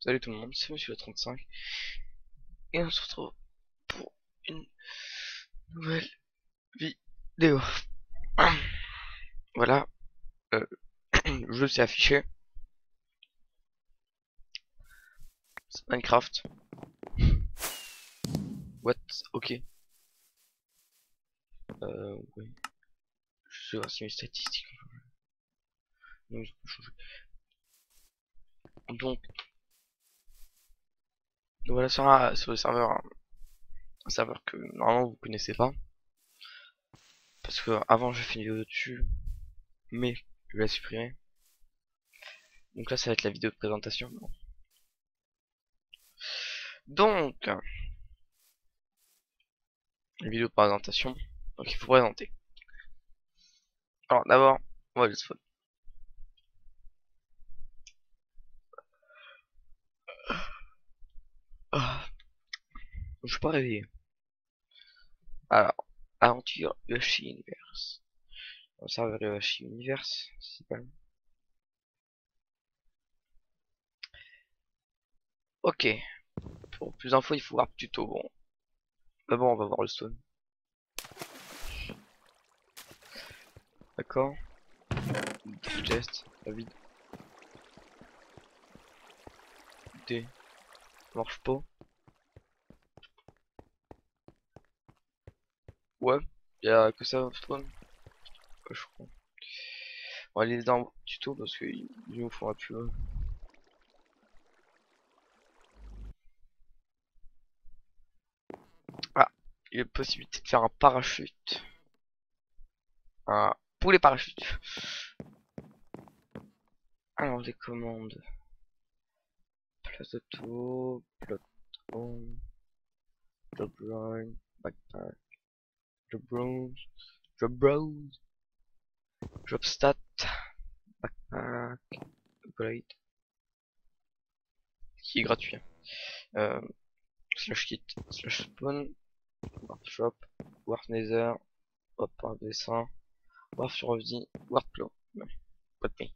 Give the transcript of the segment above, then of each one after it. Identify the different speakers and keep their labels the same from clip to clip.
Speaker 1: Salut tout le monde, c'est Monsieur le 35 et on se retrouve pour une nouvelle vidéo. Voilà, euh, le jeu s'est affiché, c'est Minecraft. What? Ok. Oui. Je sais pas si mes statistiques ont changé. Non, ils ont pas changé. Donc, voilà sur le serveur, un serveur que normalement vous connaissez pas. Parce que avant j'ai fait une vidéo dessus, mais je l'ai supprimé. Donc là ça va être la vidéo de présentation. Donc, la vidéo de présentation. Donc il faut présenter. Alors d'abord, on va le spawn. Ah, je suis pas réveillé. Alors, aventure Yoshi Universe. On serveur Yoshi Universe, c'est pas. Ok, pour plus d'infos, il faut voir le tuto. Bon, d'abord, on va voir le spawn. D'accord. Test, la vide. D. Marche pas. Ouais, y'a que ça au spawn. Ouais, je crois. On va aller dans le tuto parce qu'ils nous font un peu. Ah, il y a possibilité de faire un parachute. Un poulet parachute. Alors, les commandes. Place auto, plot home, job line, backpack, job browse, job browse, job stat, backpack, upgrade, qui est gratuit. Euh, slash kit, slash spawn, warp shop, warp nether, hop, un dessin, warp survie, warp plow. Non, pas de pain.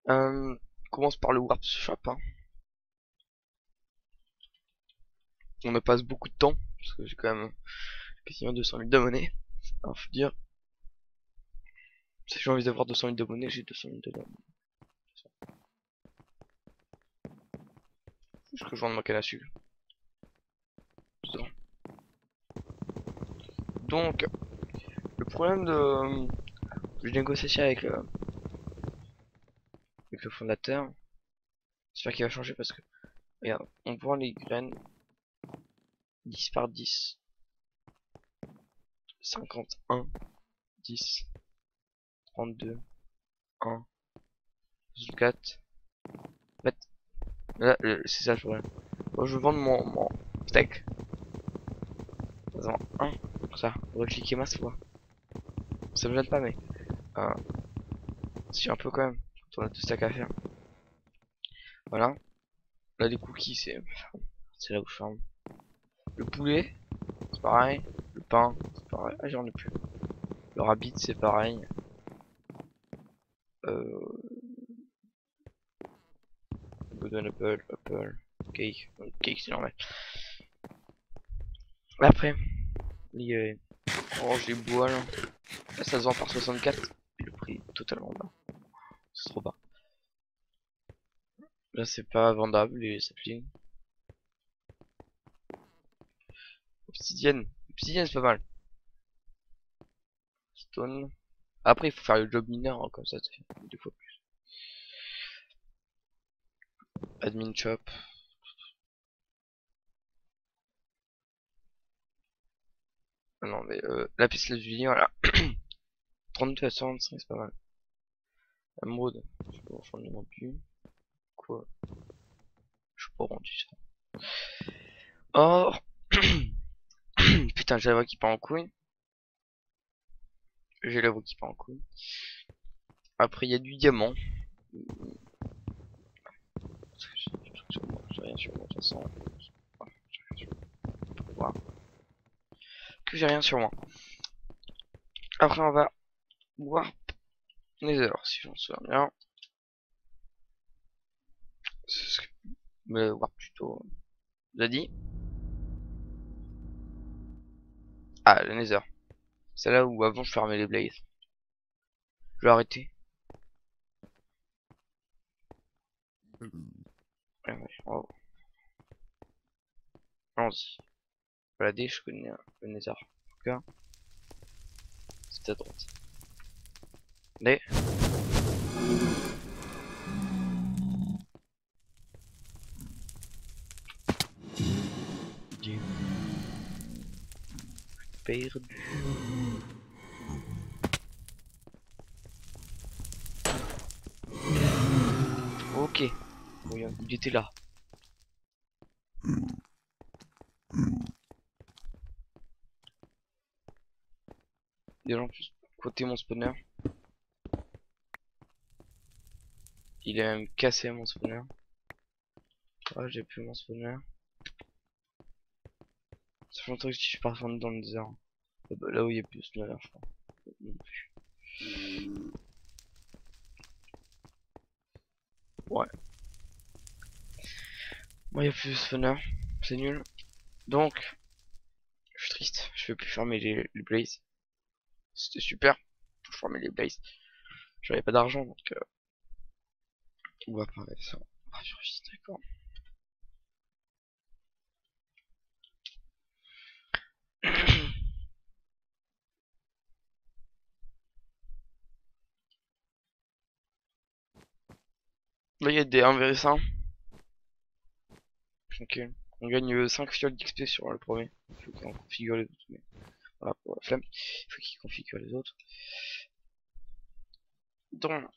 Speaker 1: On commence par le warp shop. Hein. On me passe beaucoup de temps, parce que j'ai quand même quasiment 200 000 de monnaie. Alors, faut dire, si j'ai envie d'avoir 200 000 de monnaie, j'ai 200 000 de monnaie. Je rejoins ma canne à sucre. Donc, le problème de négociation avec le fondateur, j'espère qu'il va changer parce que, regarde, on vend les graines 10 par 10, 51, 10, 32, 1, 4. En fait, là, c'est ça le problème. Moi, je veux vendre mon steak. Dans un, comme ça, on va cliquer masse fois. Ça me gêne pas, mais euh, si un peu quand même. On a deux stacks à faire. Voilà. Là, les cookies, c'est là où je ferme. Le poulet, c'est pareil. Le pain, c'est pareil. Ah, j'en ai plus. Le rabbit, c'est pareil. Golden apple, apple, cake. Cake, c'est normal. Après, les oranges, les bois, là. Là, ça se vend par 64. Et le prix est totalement bas. C'est trop bas. Là, c'est pas vendable, les saplings. Obsidienne. Obsidienne, c'est pas mal. Stone. Après, il faut faire le job mineur, hein, comme ça fait 2 fois plus. Admin shop. Ah non, mais lapis lazuli, voilà. 32 à 125, c'est pas mal. Emerald, je sais pas, j'en ai vendu. Quoi? Je suis pas rendu ça. Or. Putain, j'ai la voix qui part en couille. J'ai la voix qui part en couille. Après, il y a du diamant. J'ai rien sur moi, de toute façon. Voilà. Que j'ai rien sur moi. Après, on va voir Nether, si j'en souviens bien. me voir plutôt. Vous avez dit? Ah, le Nether. C'est là où avant je fermais les blazes. Je vais arrêter. Ouais, ouais, oh. Allons-y. Balader, je connais le Nether. En tout cas, c'est à droite. Allez. Dieu. Perdu. Ok. Oui, il était là. Des gens plus côté mon spawner. Il a même cassé mon spawner. Ah, j'ai plus mon spawner. Ça fait longtemps que je suis parti dans le désert. Bah, là où il y a plus de spawner, je crois. Non plus. Ouais. Moi, il y a plus de spawner. C'est nul. Donc, je suis triste. Je peux plus fermer les blazes. C'était super. Je fermer les blazes. J'avais pas d'argent donc. On va parler de ça. On va sur site, d'accord. Là, il y a des 1,5. Ok. On gagne 5 fioles d'XP sur le premier. Il faut qu'on configure les autres. Mais voilà, pour la flemme. Il faut qu'il configure les autres. Dans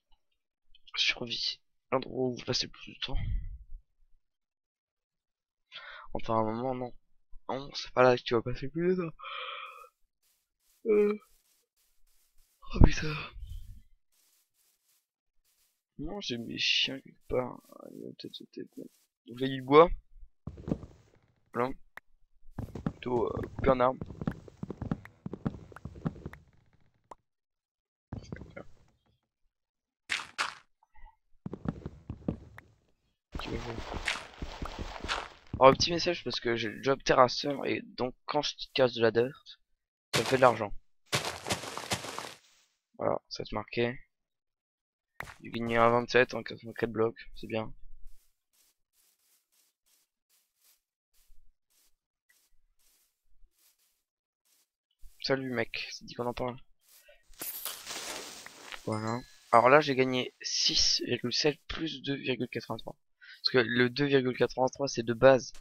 Speaker 1: survie, l'endroit où vous passez le plus de temps. Enfin, à un moment, non. Non, c'est pas là que tu vas passer le plus de temps. Oh putain. Non, j'ai mes chiens quelque part. Donc là, il boit. Voilà. Plutôt couper un arbre. Alors, un petit message parce que j'ai le job terrasseur et donc quand je casse de la dirt, ça me fait de l'argent. Voilà, ça te marquait. J'ai gagné un 27 en 84 blocs, c'est bien. Salut mec, c'est dit qu'on en parle. Voilà. Alors là j'ai gagné 6,7 plus 2,83. Parce que le 2,83 c'est de base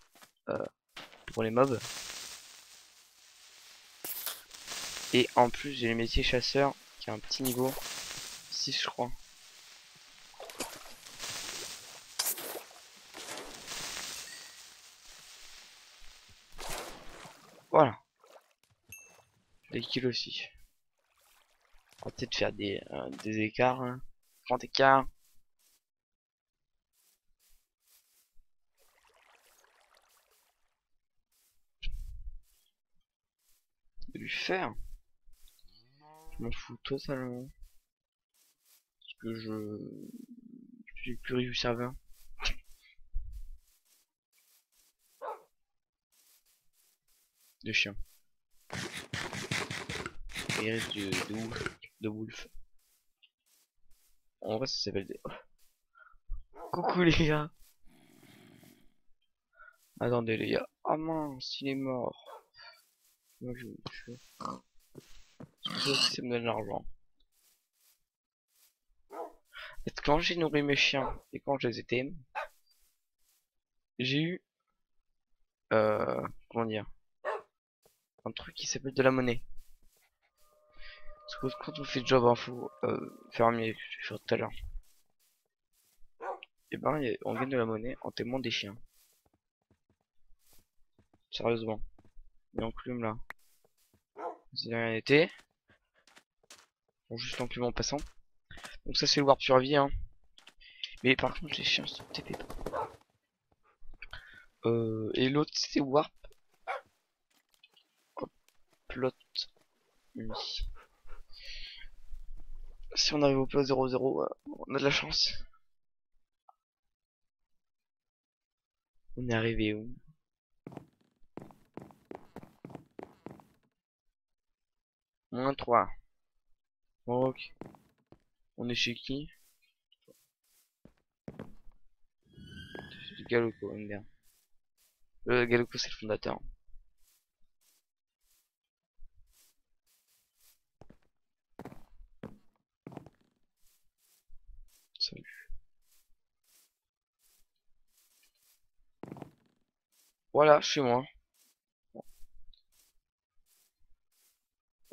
Speaker 1: pour les mobs. Et en plus j'ai le métier chasseur qui a un petit niveau 6 je crois. Voilà. Des kills aussi. On va peut-être faire des écarts. Hein. 30 écarts. De lui faire. Je m'en fous totalement. Parce que je suis plus riche du serveur. De chien. Et reste de ouf. De wolf. En vrai ça s'appelle des... Coucou les gars. Attendez les gars. Ah mince, il est mort. Moi je... C'est pour ça aussi ça me donne l'argent. Et quand j'ai nourri mes chiens et quand je les ai tame, j'ai eu... comment dire, un truc qui s'appelle de la monnaie. Parce que quand on fait job info fermier, que je vais faire tout à l'heure, et ben on gagne de la monnaie en témoin des chiens. Sérieusement. Et enclume là. C'est rien été. Bon, juste l'enclume en passant. Donc ça c'est le warp survie hein. Mais par contre les chiens se TP pas. Et l'autre c'est warp. Hop, plot. Oui. Si on arrive au plot 0-0, on a de la chance. On est arrivé où? -3. Ok. On est chez qui? C'est Galoko, merde. Le Galoko c'est le fondateur. Salut. Voilà, chez moi.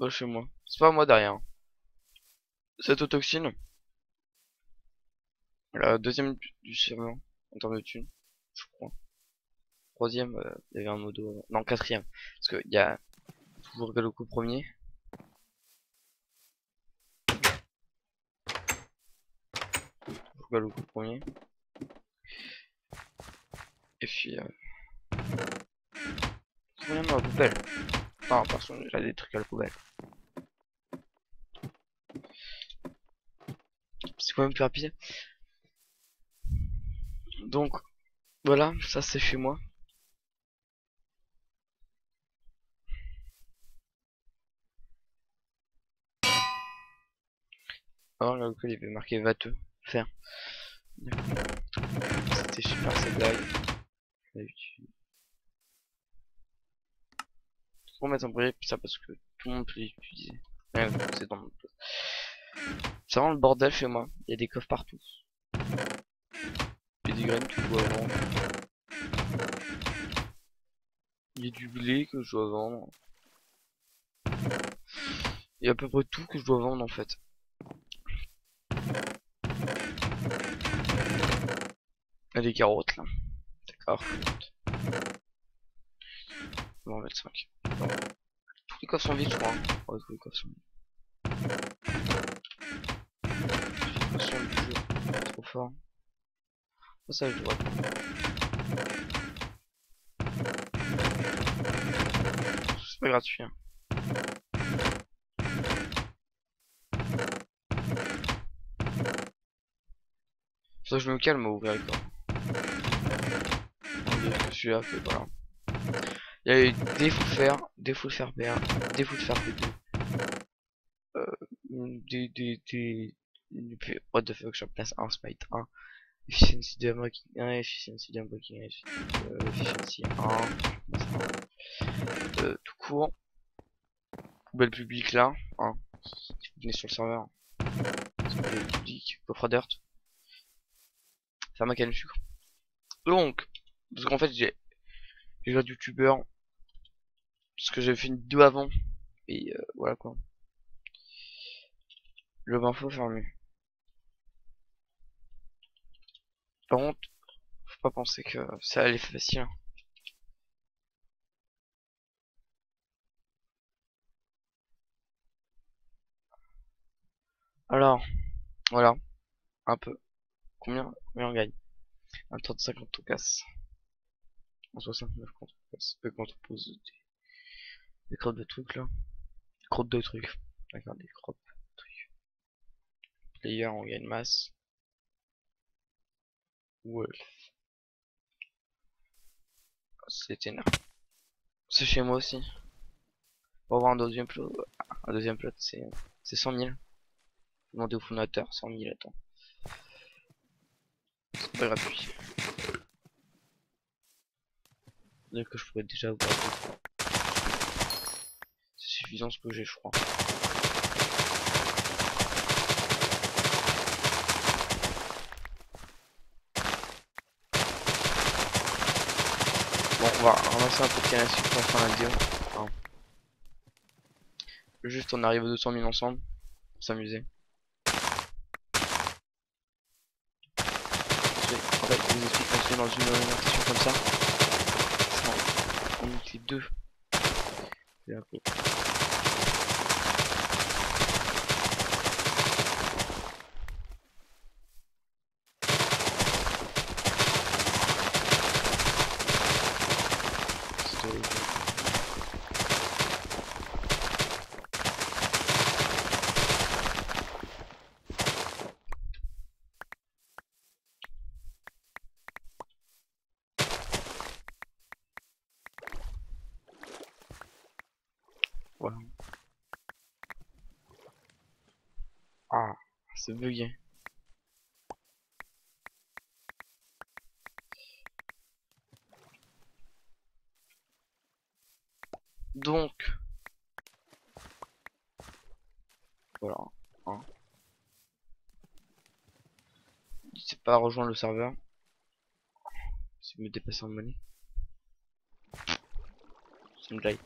Speaker 1: Chez moi. C'est pas moi derrière. Cette autotoxine. La deuxième du serveur. En termes de thunes. Je crois. Troisième, il y avait un modo. Non, quatrième. Parce qu'il y a toujours Galoko premier. Toujours Galoko premier. Et puis, rien dans la poubelle. Non, personne, j'ai des trucs à la poubelle. C'est quand même plus rapide. Donc, voilà, ça c'est chez moi. Alors, là, il avait marqué Vateux. Faire. C'était super cette blague. Pour mettre en privé, ça parce que tout le monde peut l'utiliser. Ouais, c'est dans mon... C'est vraiment le bordel chez moi. Il y a des coffres partout. Il y a des graines que je dois vendre. Il y a du blé que je dois vendre. Il y a à peu près tout que je dois vendre en fait. Il y a des carottes là. D'accord. Bon, 25. Bon. Tous les coffres sont vides, je crois. Ouais, tous les coffres sont vides. Tous les coffres sont vides. Trop fort. Ça, je dois. C'est pas gratuit. Hein. Ça, je me calme à ouvrir le corps. Celui-là, que voilà. Il y a eu défaut de fer, défaut de faire BR, défaut de faire PP. What the fuck, j'en place un smite 1. Efficiency de unbreaking 1, efficiency de unbreaking 1, efficiency 1. Tout court. Poubelle publique là. Hein. Si vous venez sur le serveur. Poubelle publique. Coffre dirt. Faire ma canne sucre. Donc, parce qu'en fait j'ai déjà youtubeur. Parce que j'avais fait une vidéo avant. Et voilà quoi. Le bain faut faire mieux. Par contre, faut pas penser que ça allait facile. Alors, voilà, un peu. Combien on gagne? Un tour de 50 on casse. En 69 quand on casse. Quand on pose des crottes de trucs là. Crottes de trucs. D'accord, des crottes de trucs. Player, on gagne masse. Wolf. C'est énorme. C'est chez moi aussi. Pour avoir un deuxième plot, c'est 100 000. Demandez au fondateur, 100 000, attends. C'est pas gratuit. C'est-à-dire que je pourrais déjà vous parler. C'est suffisant ce que j'ai, je crois. Bon, on va ramasser un peu de canne à sucre pour faire la vidéo. Hein. Juste, on arrive à 200 000 ensemble. Pour s'amuser. En fait, je vous explique qu'on se met dans une orientation comme ça. On nique les deux. C'est un peu. C'est bugué. Donc, voilà. Hein. N'hésitez pas à rejoindre le serveur. Si vous me dépassez en monnaie. C'est une blague.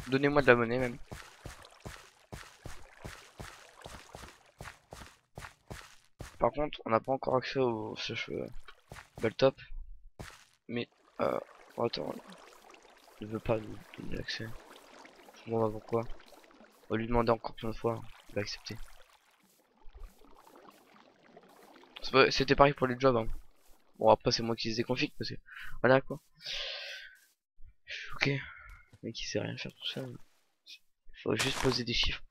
Speaker 1: Donnez-moi de la monnaie même. Par contre, on n'a pas encore accès au Belltop. Mais, oh, attends, il veut pas nous donner l'accès. Je comprends pas pourquoi. On va lui demander encore plein de fois. Il va accepter. C'était pareil pour les jobs. Hein. Bon, après, c'est moi qui les déconfig parce que. Voilà quoi. Ok. Mais qui sait rien faire tout ça. Faut juste poser des chiffres.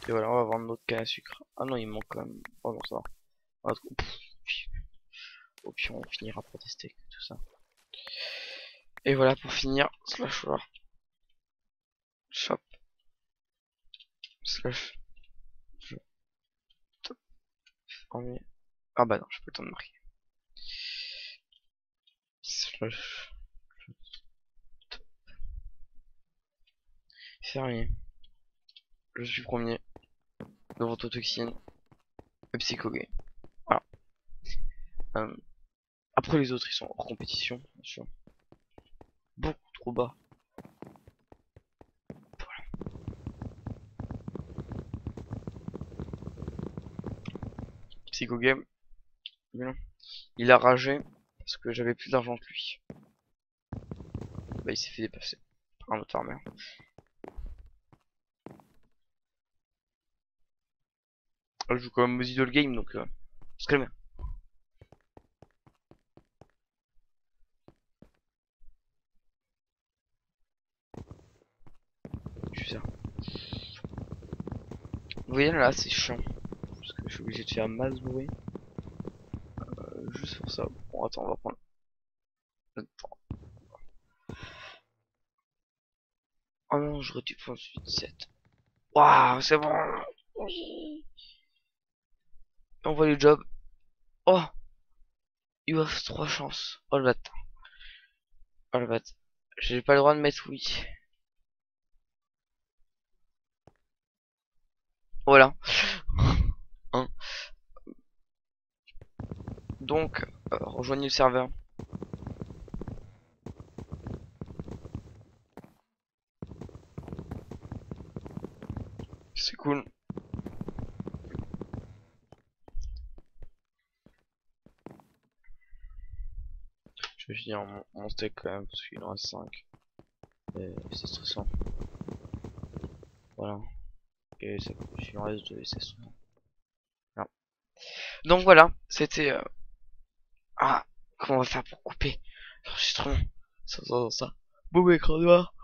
Speaker 1: Et voilà, on va vendre notre canne à sucre. Ah non, il manque quand même. Oh non, ça va. Au pire, on finira par tester tout ça. Et voilà, pour finir, slash war, shop, slash, je, top, premier. Ah bah non, j'ai pas le temps de marquer. Slash, top, fermier. Je suis premier. Devant Toxine. Et Psychogame. Voilà. Après les autres, ils sont hors compétition, bien sûr. Beaucoup trop bas. Psychogame. Il a ragé parce que j'avais plus d'argent que lui. Bah il s'est fait dépasser par un autre armeur. Je joue quand même aux idol game donc c'est très bien. Je sais. Vous voyez là c'est chiant. Parce que je suis obligé de faire masse bruit. Juste pour ça. Bon attends on va prendre. Attends. Oh non j'aurais dû prendre celui de 7. Waouh c'est bon. Oui. On voit le job. Oh il offre 3 chances. Oh le bâtard. Oh le bâtard. J'ai pas le droit de mettre oui. Voilà. Hein. Donc rejoignez le serveur. C'est cool. Je vais finir mon steak quand même parce qu'il en reste 5. C'est stressant. Voilà. Et ça, il en reste 2 et c'est stressant. Voilà. Donc voilà, c'était... Ah, comment on va faire pour couper l'enregistrement sans ça. Boum, écran noir.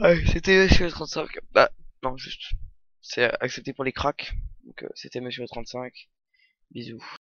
Speaker 1: Ouais, c'était Monsieur 35. Bah, non, juste. C'est accepté pour les cracks. Donc c'était Monsieur 35. Bisous.